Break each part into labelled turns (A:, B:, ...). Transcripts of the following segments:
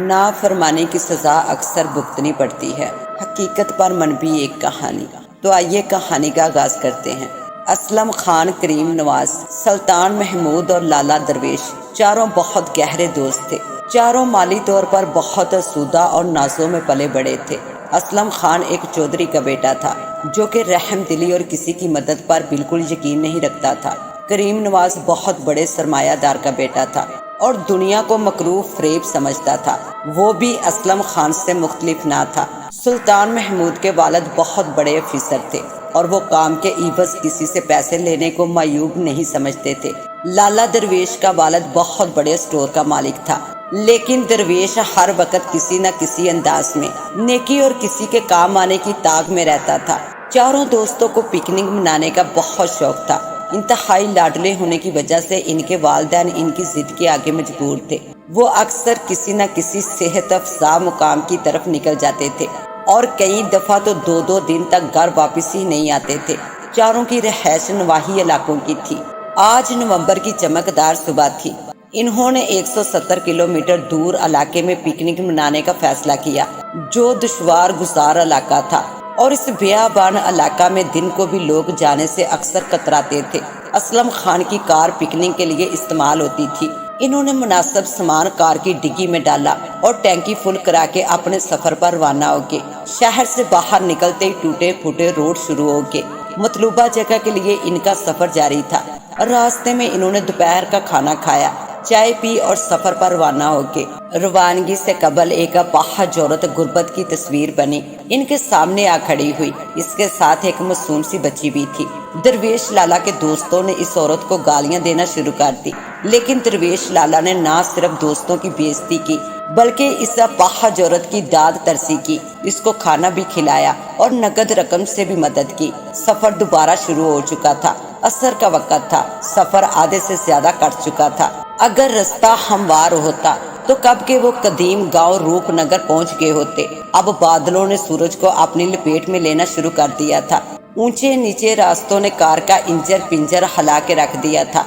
A: نافرمانی کی سزا اکثر بھگتنی پڑتی ہے، حقیقت پر منبی ایک کہانی۔ تو آئیے کہانی کا آغاز کرتے ہیں۔ اسلم خان، کریم نواز، سلطان محمود اور لالا درویش چاروں بہت گہرے دوست تھے۔ چاروں مالی طور پر بہت آسودہ اور نازوں میں پلے بڑے تھے۔ اسلم خان ایک چودھری کا بیٹا تھا جو کہ رحم دلی اور کسی کی مدد پر بالکل یقین نہیں رکھتا تھا۔ کریم نواز بہت بڑے سرمایہ دار کا بیٹا تھا اور دنیا کو مکروہ فریب سمجھتا تھا، وہ بھی اسلم خان سے مختلف نہ تھا۔ سلطان محمود کے والد بہت بڑے افیسر تھے اور وہ کام کے عوض کسی سے پیسے لینے کو معیوب نہیں سمجھتے تھے۔ لالا درویش کا والد بہت بڑے اسٹور کا مالک تھا، لیکن درویش ہر وقت کسی نہ کسی انداز میں نیکی اور کسی کے کام آنے کی تاک میں رہتا تھا۔ چاروں دوستوں کو پکنک منانے کا بہت شوق تھا۔ انتہائی لاڈلے ہونے کی وجہ سے ان کے والدین ان کی ضد کے آگے مجبور تھے۔ وہ اکثر کسی نہ کسی صحت افزا مقام کی طرف نکل جاتے تھے اور کئی دفعہ تو 2 دن تک گھر واپس ہی نہیں آتے تھے۔ چاروں کی رہائش نواحی علاقوں کی تھی۔ آج نومبر کی چمکدار صبح تھی۔ انہوں نے 170 کلومیٹر دور علاقے میں پکنک منانے کا فیصلہ کیا، جو دشوار گزار علاقہ تھا اور اس بیابان علاقہ میں دن کو بھی لوگ جانے سے اکثر کتراتے تھے۔ اسلم خان کی کار پکنک کے لیے استعمال ہوتی تھی۔ انہوں نے مناسب سامان کار کی ڈگی میں ڈالا اور ٹینکی فل کرا کے اپنے سفر پر روانہ ہو گئے۔ شہر سے باہر نکلتے ہی ٹوٹے پھوٹے روڈ شروع ہو گئے۔ مطلوبہ جگہ کے لیے ان کا سفر جاری تھا۔ راستے میں انہوں نے دوپہر کا کھانا کھایا، چائے پی اور سفر پر روانہ ہو گئے۔ روانگی سے قبل ایک اپاہج عورت غربت کی تصویر بنی ان کے سامنے آ کھڑی ہوئی۔ اس کے ساتھ ایک معصوم سی بچی بھی تھی۔ درویش لالا کے دوستوں نے اس عورت کو گالیاں دینا شروع کر دی، لیکن درویش لالا نے نہ صرف دوستوں کی بے عزتی کی بلکہ اس اپاہج عورت کی داد ترسی کی، اس کو کھانا بھی کھلایا اور نقد رقم سے بھی مدد کی۔ سفر دوبارہ شروع ہو چکا تھا۔ عصر کا وقت تھا۔ سفر آدھے سے زیادہ کٹ چکا تھا۔ اگر رستہ ہموار ہوتا تو کب کے وہ قدیم گاؤں روپ نگر پہنچ گئے ہوتے۔ اب بادلوں نے سورج کو اپنی لپیٹ میں لینا شروع کر دیا تھا۔ اونچے نیچے راستوں نے کار کا انجر پنجر ہلا کے رکھ دیا تھا۔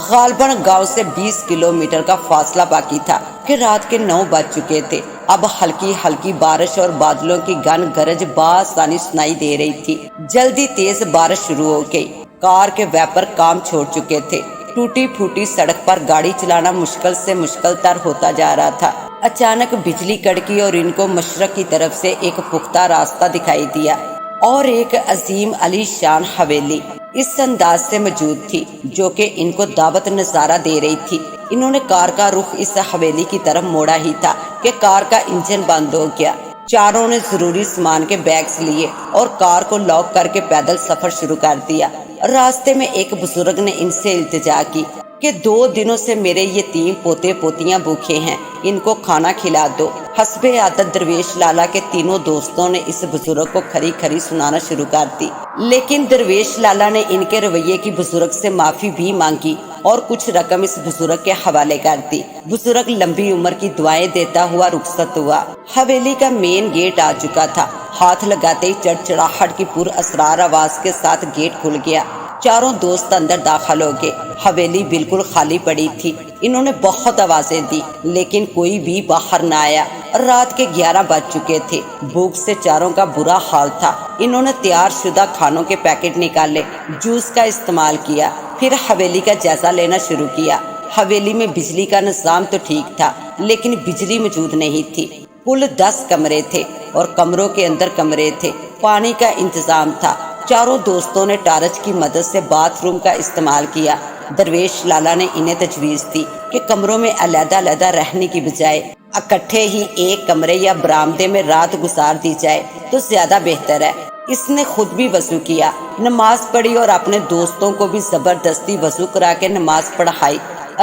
A: غالباً گاؤں سے 20 کلومیٹر کا فاصلہ باقی تھا کہ رات کے 9 بج چکے تھے۔ اب ہلکی ہلکی بارش اور بادلوں کی گن گرج بآسانی سنائی دے رہی تھی۔ جلدی تیز بارش شروع ہو گئی۔ کار کے ویپر کام چھوڑ چکے تھے۔ ٹوٹی پھوٹی سڑک پر گاڑی چلانا مشکل سے مشکل تر ہوتا جا رہا تھا۔ اچانک بجلی کڑکی اور ان کو مشرق کی طرف سے ایک پختہ راستہ دکھائی دیا اور ایک عظیم علی شان حویلی اس انداز سے موجود تھی جو کہ ان کو دعوت نظارہ دے رہی تھی۔ انہوں نے کار کا رخ اس حویلی کی طرف موڑا ہی تھا کہ کار کا انجن بند ہو گیا۔ چاروں نے ضروری سامان کے بیگز لیے اور کار کو لاک کر کے پیدل سفر شروع کر دیا۔ راستے میں ایک بزرگ نے ان سے التجا کی کہ 2 دنوں سے میرے یتیم پوتے پوتیاں بھوکے ہیں، ان کو کھانا کھلا دو۔ حسب عادت درویش لالا کے تینوں دوستوں نے اس بزرگ کو کھری کھری سنانا شروع کر دی، لیکن درویش لالا نے ان کے رویے کی بزرگ سے معافی بھی مانگی اور کچھ رقم اس بزرگ کے حوالے کر دی۔ بزرگ لمبی عمر کی دعائیں دیتا ہوا رخصت ہوا۔ حویلی کا مین گیٹ آ چکا تھا۔ ہاتھ لگاتے ہی چڑچڑاہٹ کی پر اسرار آواز کے ساتھ گیٹ کھل گیا۔ چاروں دوست اندر داخل ہو گئے۔ حویلی بالکل خالی پڑی تھی۔ انہوں نے بہت آوازیں دی لیکن کوئی بھی باہر نہ آیا۔ رات کے 11 بج چکے تھے۔ بھوک سے چاروں کا برا حال تھا۔ انہوں نے تیار شدہ کھانوں کے پیکٹ نکالے، جوس کا استعمال کیا، پھر حویلی کا جائزہ لینا شروع کیا۔ حویلی میں بجلی کا نظام تو ٹھیک تھا لیکن بجلی موجود نہیں تھی۔ کل 10 کمرے تھے اور کمروں کے اندر کمرے تھے۔ پانی کا انتظام تھا۔ چاروں دوستوں نے ٹارچ کی مدد سے باتھ روم کا استعمال کیا۔ درویش لالا نے انہیں تجویز دی کہ کمروں میں علیحدہ علیحدہ رہنے کی بجائے اکٹھے ہی ایک کمرے یا برآمدے میں رات گزار دی جائے تو زیادہ بہتر ہے۔ اس نے خود بھی وضو کیا، نماز پڑھی اور اپنے دوستوں کو بھی زبردستی وضو کرا کے نماز پڑھائی۔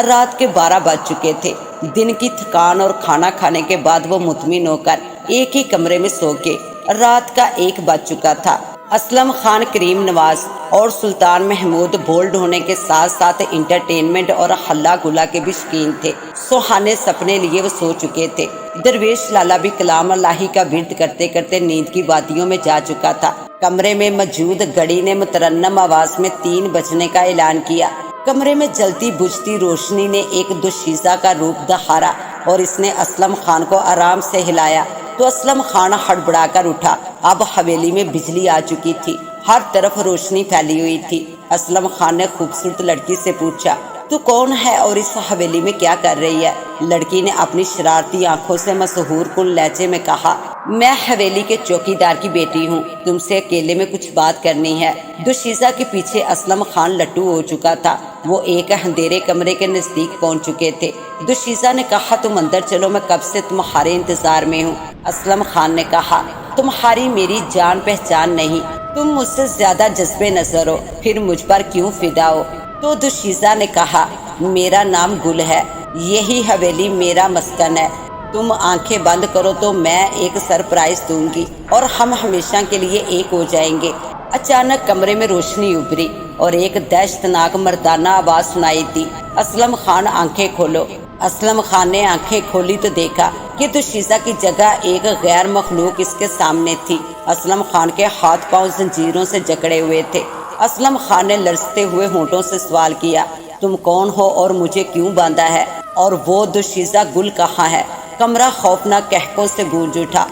A: رات کے 12 بج چکے تھے۔ دن کی تھکان اور کھانا کھانے کے بعد وہ مطمئن ہو کر ایک ہی کمرے میں سو گئے۔ رات کا 1 بج چکا تھا۔ اسلم خان، کریم نواز اور سلطان محمود بولڈ ہونے کے ساتھ ساتھ انٹرٹینمنٹ اور ہلا گلا کے بھی شوقین تھے۔ سہانے سپنے لیے وہ سو چکے تھے۔ درویش لالا بھی کلام الہی کا ورد کرتے کرتے نیند کی وادیوں میں جا چکا تھا۔ کمرے میں موجود گھڑی نے مترنم آواز میں 3 بجنے کا اعلان کیا۔ کمرے میں جلتی بجھتی روشنی نے ایک دوشیزہ کا روپ دہارا۔ اور اس نے اسلم خان کو آرام سے ہلایا تو اسلم خان ہڑبڑا کر اٹھا۔ اب حویلی میں بجلی آ چکی تھی، ہر طرف روشنی پھیلی ہوئی تھی۔ اسلم خان نے خوبصورت لڑکی سے پوچھا، تو کون ہے اور اس حویلی میں کیا کر رہی ہے؟ لڑکی نے اپنی شرارتی آنکھوں سے مسحور کن لہجے میں کہا، میں حویلی کے چوکیدار کی بیٹی ہوں، تم سے اکیلے میں کچھ بات کرنی ہے۔ دوشیزہ کے پیچھے اسلم خان لٹو ہو چکا تھا، وہ ایک اندھیرے کمرے کے نزدیک پہنچ چکے تھے۔ دوشیزہ نے کہا، تم اندر چلو، میں کب سے تمہارے انتظار میں ہوں۔ اسلم خان نے کہا، تمہاری میری جان پہچان نہیں، تم مجھ سے زیادہ جذبے نظر ہو، پھر مجھ پر کیوں فدا ہو؟ تو دوشیزہ نے کہا، میرا نام گل ہے، یہی حویلی میرا مسکن ہے، تم آنکھیں بند کرو تو میں ایک سرپرائز دوں گی اور ہم ہمیشہ کے لیے ایک ہو جائیں گے۔ اچانک کمرے میں روشنی ابھری اور ایک دہشتناک مردانہ آواز سنائی دی، اسلم خان آنکھیں کھولو۔ اسلم خان نے آنکھیں کھولی تو دیکھا کہ دوشیزہ کی جگہ ایک غیر مخلوق اس کے سامنے تھی۔ اسلم خان کے ہاتھ پاؤں زنجیروں سے جکڑے ہوئے تھے۔ اسلم خان نے لرزتے ہوئے ہونٹوں سے سوال کیا، تم کون ہو اور مجھے کیوں باندھا ہے؟ اور وہ دوشیزہ گل کہاں ہے؟ کمرہ خوفناک کہکوں سے گونج اٹھا،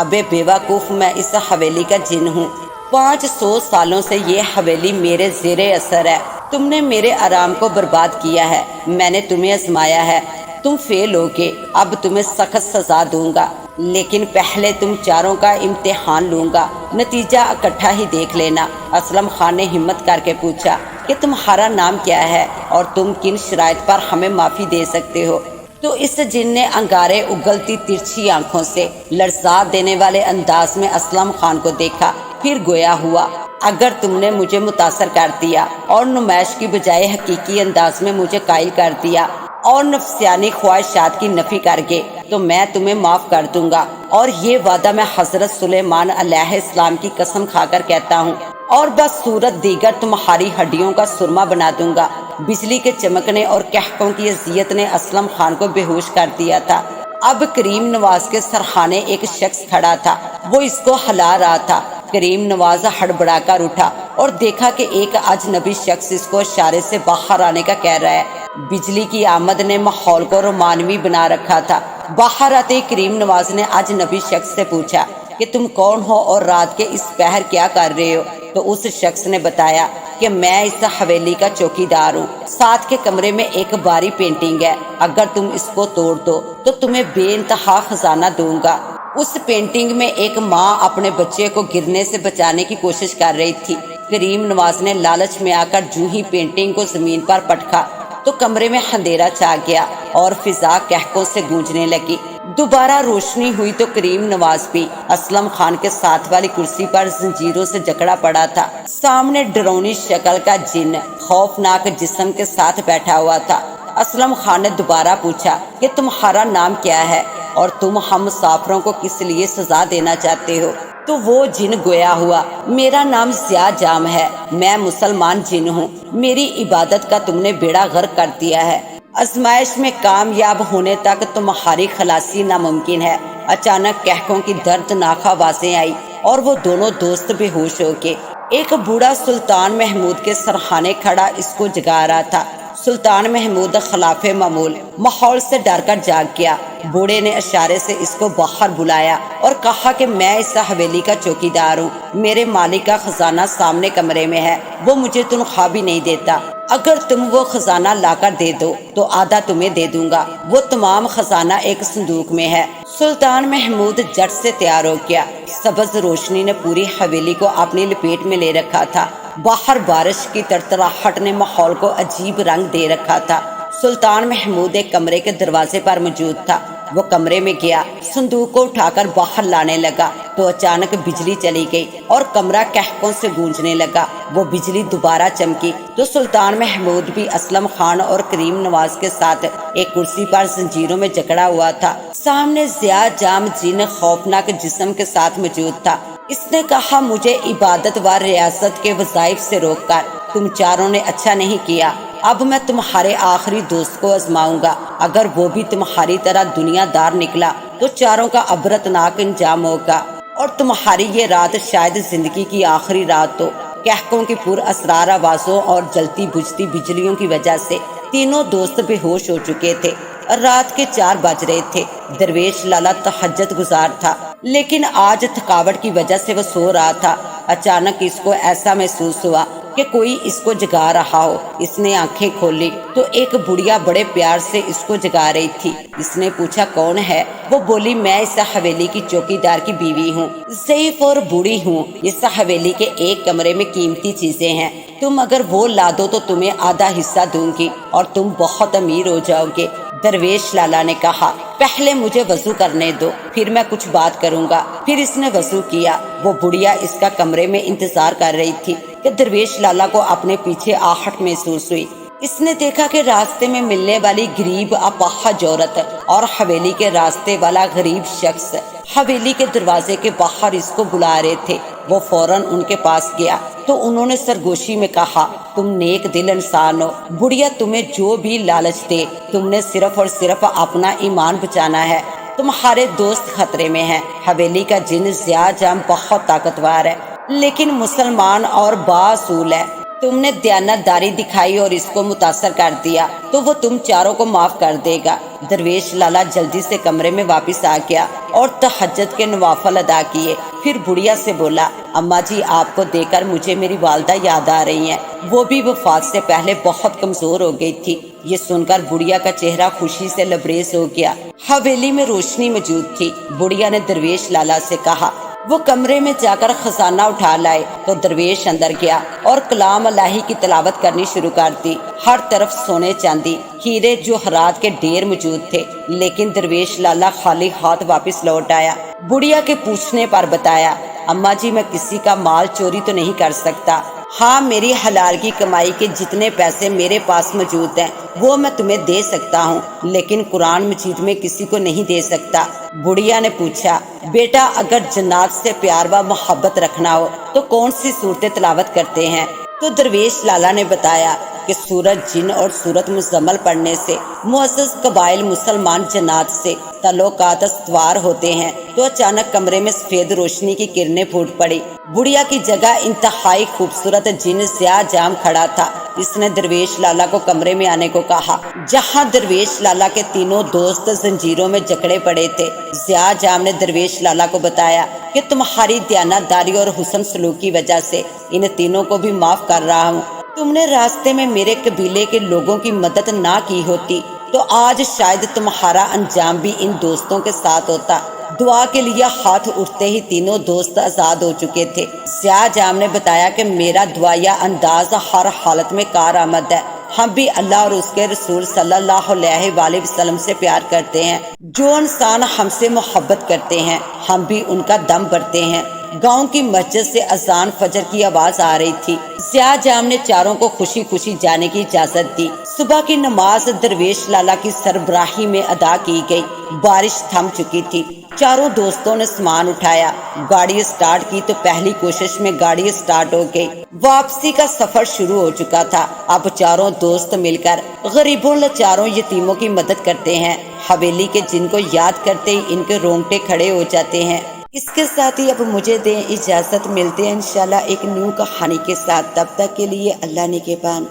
A: ابے بیوقوف، میں اس حویلی کا جن ہوں، 500 سالوں سے یہ حویلی میرے زیر اثر ہے، تم نے میرے آرام کو برباد کیا ہے، میں نے تمہیں آزمایا ہے، تم فیل ہو گے، اب تمہیں سخت سزا دوں گا، لیکن پہلے تم چاروں کا امتحان لوں گا، نتیجہ اکٹھا ہی دیکھ لینا۔ اسلم خان نے ہمت کر کے پوچھا کہ تمہارا نام کیا ہے اور تم کن شرائط پر ہمیں معافی دے سکتے ہو؟ تو اس جن نے انگارے اگلتی ترچھی آنکھوں سے لرزا دینے والے انداز میں اسلم خان کو دیکھا، پھر گویا ہوا، اگر تم نے مجھے متاثر کر دیا اور نمائش کی بجائے حقیقی انداز میں مجھے قائل کر دیا اور نفسیانی خواہشات کی نفی کر گئے تو میں تمہیں معاف کر دوں گا، اور یہ وعدہ میں حضرت سلیمان علیہ السلام کی قسم کھا کر کہتا ہوں، اور بس صورت دیگر تمہاری ہڈیوں کا سرما بنا دوں گا۔ بجلی کے چمکنے اور کہکوں کی اذیت نے اسلم خان کو بے ہوش کر دیا تھا۔ اب کریم نواز کے سرخانے ایک شخص کھڑا تھا، وہ اس کو ہلا رہا تھا۔ کریم نواز ہڑبڑا کر اٹھا اور دیکھا کہ ایک اجنبی شخص اس کو اشارے سے باہر آنے کا کہہ رہا ہے۔ بجلی کی آمد نے ماحول کو رومانوی بنا رکھا تھا۔ باہر آتے کریم نواز نے اجنبی شخص سے پوچھا کہ تم کون ہو اور رات کے اس پہر کیا کر رہے ہو؟ تو اس شخص نے بتایا کہ میں اس حویلی کا چوکیدار ہوں، ساتھ کے کمرے میں ایک باری پینٹنگ ہے، اگر تم اس کو توڑ دو تو تمہیں بے انتہا خزانہ دوں گا۔ اس پینٹنگ میں ایک ماں اپنے بچے کو گرنے سے بچانے کی کوشش کر رہی تھی۔ کریم نواز نے لالچ میں آ کر جو ہی پینٹنگ کو زمین پر پٹکا تو کمرے میں اندھیرا چھا گیا اور فضا کہکوں سے گونجنے لگی۔ دوبارہ روشنی ہوئی تو کریم نواز بھی اسلم خان کے ساتھ والی کرسی پر زنجیروں سے جکڑا پڑا تھا۔ سامنے ڈرونی شکل کا جن خوفناک جسم کے ساتھ بیٹھا ہوا تھا۔ اسلم خان نے دوبارہ پوچھا کہ تمہارا نام کیا ہے اور تم ہم مسافروں کو کس لیے سزا دینا چاہتے ہو؟ تو وہ جن گویا ہوا، میرا نام ضیاء جام ہے، میں مسلمان جن ہوں، میری عبادت کا تم نے بیڑا غرق کر دیا ہے، آزمائش میں کامیاب ہونے تک تمہاری خلاصی ناممکن ہے۔ اچانک کہکوں کی دردناک آوازیں آئی اور وہ دونوں دوست بے ہوش ہو کے ایک بوڑھا سلطان محمود کے سرخانے کھڑا اس کو جگا رہا تھا۔ سلطان محمود خلاف معمول ماحول سے ڈر کر جاگ گیا۔ بوڑھے نے اشارے سے اس کو باہر بلایا اور کہا کہ میں اس حویلی کا چوکیدار ہوں، میرے مالک کا خزانہ سامنے کمرے میں ہے، وہ مجھے تنخواہ بھی نہیں دیتا، اگر تم وہ خزانہ لا کر دے دو تو آدھا تمہیں دے دوں گا، وہ تمام خزانہ ایک صندوق میں ہے۔ سلطان محمود جٹ سے تیار ہو گیا۔ سبز روشنی نے پوری حویلی کو اپنی لپیٹ میں لے رکھا تھا، باہر بارش کی تڑتڑاہٹ نے ماحول کو عجیب رنگ دے رکھا تھا۔ سلطان محمود ایک کمرے کے دروازے پر موجود تھا، وہ کمرے میں گیا، صندوق کو اٹھا کر باہر لانے لگا تو اچانک بجلی چلی گئی اور کمرہ کہکوں سے گونجنے لگا۔ وہ بجلی دوبارہ چمکی تو سلطان محمود بھی اسلم خان اور کریم نواز کے ساتھ ایک کرسی پر زنجیروں میں جکڑا ہوا تھا۔ سامنے ضیاء جام جن خوفناک جسم کے ساتھ موجود تھا۔ اس نے کہا، مجھے عبادت و ریاست کے وظائف سے روک کر تم چاروں نے اچھا نہیں کیا، اب میں تمہارے آخری دوست کو آزماؤں گا، اگر وہ بھی تمہاری طرح دنیا دار نکلا تو چاروں کا عبرتناک انجام ہوگا اور تمہاری یہ رات شاید زندگی کی آخری رات ہو۔ کہکوں کی پر اسرار آوازوں اور جلتی بجھتی بجلیوں کی وجہ سے تینوں دوست بے ہوش ہو چکے تھے۔ رات کے 4 بج رہے تھے۔ درویش لالا تہجد گزار تھا، لیکن آج تھکاوٹ کی وجہ سے وہ سو رہا تھا۔ اچانک اس کو ایسا محسوس ہوا کہ کوئی اس کو جگا رہا ہو۔ اس نے آنکھیں کھولی تو ایک بڑھیا بڑے پیار سے اس کو جگا رہی تھی۔ اس نے پوچھا کون ہے؟ وہ بولی میں اس حویلی کی چوکیدار کی بیوی ہوں، ضعیف اور بوڑھی ہوں۔ اس حویلی کے ایک کمرے میں قیمتی چیزیں ہیں، تم اگر وہ لا دو تو تمہیں آدھا حصہ دوں گی اور تم بہت امیر ہو جاؤ گے۔ درویش لالا نے کہا پہلے مجھے وضو کرنے دو، پھر میں کچھ بات کروں گا۔ پھر اس نے وضو کیا۔ وہ بڑھیا اس کا کمرے میں انتظار کر رہی تھی کہ درویش لالا کو اپنے پیچھے آہٹ محسوس ہوئی۔ اس نے دیکھا کہ راستے میں ملنے والی غریب اپاہج عورت اور حویلی کے راستے والا غریب شخص حویلی کے دروازے کے باہر اس کو بلا رہے تھے۔ وہ فوراً ان کے پاس گیا تو انہوں نے سرگوشی میں کہا تم نیک دل انسان ہو، بڑھیا تمہیں جو بھی لالچ دے، تم نے صرف اور صرف اپنا ایمان بچانا ہے، تمہارے دوست خطرے میں ہیں۔ حویلی کا جن ضیاء جام بہت طاقتور ہے لیکن مسلمان اور بااصول ہے۔ تم نے دیانت داری دکھائی اور اس کو متاثر کر دیا تو وہ تم چاروں کو معاف کر دے گا۔ درویش لالا جلدی سے کمرے میں واپس آ گیا اور تہجد کے نوافل ادا کیے۔ پھر بڑھیا سے بولا اماں جی آپ کو دیکھ کر مجھے میری والدہ یاد آ رہی ہیں، وہ بھی وفات سے پہلے بہت کمزور ہو گئی تھی۔ یہ سن کر بڑھیا کا چہرہ خوشی سے لبریز ہو گیا۔ حویلی میں روشنی موجود تھی۔ بڑھیا نے درویش لالا سے کہا وہ کمرے میں جا کر خزانہ اٹھا لائے تو درویش اندر گیا اور کلام الہی کی تلاوت کرنی شروع کر دی۔ ہر طرف سونے چاندی ہیرے جوہرات کے ڈھیر موجود تھے، لیکن درویش لالا خالی ہاتھ واپس لوٹ آیا۔ بڑھیا کے پوچھنے پر بتایا اماں جی میں کسی کا مال چوری تو نہیں کر سکتا، ہاں میری حلال کی کمائی کے جتنے پیسے میرے پاس موجود ہیں وہ میں تمہیں دے سکتا ہوں، لیکن قرآن مجید میں کسی کو نہیں دے سکتا۔ بڑھیا نے پوچھا بیٹا اگر جنات سے پیار و محبت رکھنا ہو تو کون سی صورتیں تلاوت کرتے ہیں؟ تو درویش لالا نے بتایا کہ سورت جن اور سورت مزمل پڑھنے سے معزز قبائل مسلمان جنات سے تعلقات استوار ہوتے ہیں۔ تو اچانک کمرے میں سفید روشنی کی کرنیں پھوٹ پڑی۔ بڑھیا کی جگہ انتہائی خوبصورت جن ضیاء جام کھڑا تھا۔ اس نے درویش لالا کو کمرے میں آنے کو کہا جہاں درویش لالا کے تینوں دوست زنجیروں میں جکڑے پڑے تھے۔ ضیاء جام نے درویش لالا کو بتایا کہ تمہاری دیانت داری اور حسن سلوک کی وجہ سے ان تینوں کو بھی معاف کر رہا ہوں۔ تم نے راستے میں میرے قبیلے کے لوگوں کی مدد نہ کی ہوتی تو آج شاید تمہارا انجام بھی ان دوستوں کے ساتھ ہوتا۔ دعا کے لیے ہاتھ اٹھتے ہی تینوں دوست آزاد ہو چکے تھے۔ ضیاء جام نے بتایا کہ میرا دعائیا انداز ہر حالت میں کارآمد ہے۔ ہم بھی اللہ اور اس کے رسول صلی اللہ علیہ وآلہ وسلم سے پیار کرتے ہیں۔ جو انسان ہم سے محبت کرتے ہیں ہم بھی ان کا دم بھرتے ہیں۔ گاؤں کی مسجد سے اذان فجر کی آواز آ رہی تھی۔ ضیاء جام نے چاروں کو خوشی خوشی جانے کی اجازت دی۔ صبح کی نماز درویش لالا کی سربراہی میں ادا کی گئی۔ بارش تھم چکی تھی۔ چاروں دوستوں نے سامان اٹھایا، گاڑی اسٹارٹ کی تو پہلی کوشش میں گاڑی اسٹارٹ ہو گئی۔ واپسی کا سفر شروع ہو چکا تھا۔ اب چاروں دوست مل کر غریبوں لاچاروں یتیموں کی مدد کرتے ہیں۔ حویلی کے جن کو یاد کرتے ہی ان کے رونگٹے کھڑے ہو جاتے ہیں۔ اس کے ساتھ ہی اب مجھے دیں اجازت، ملتے ہیں انشاءاللہ ایک نیو کہانی کے ساتھ، تب تک کے لیے اللہ نگہبان۔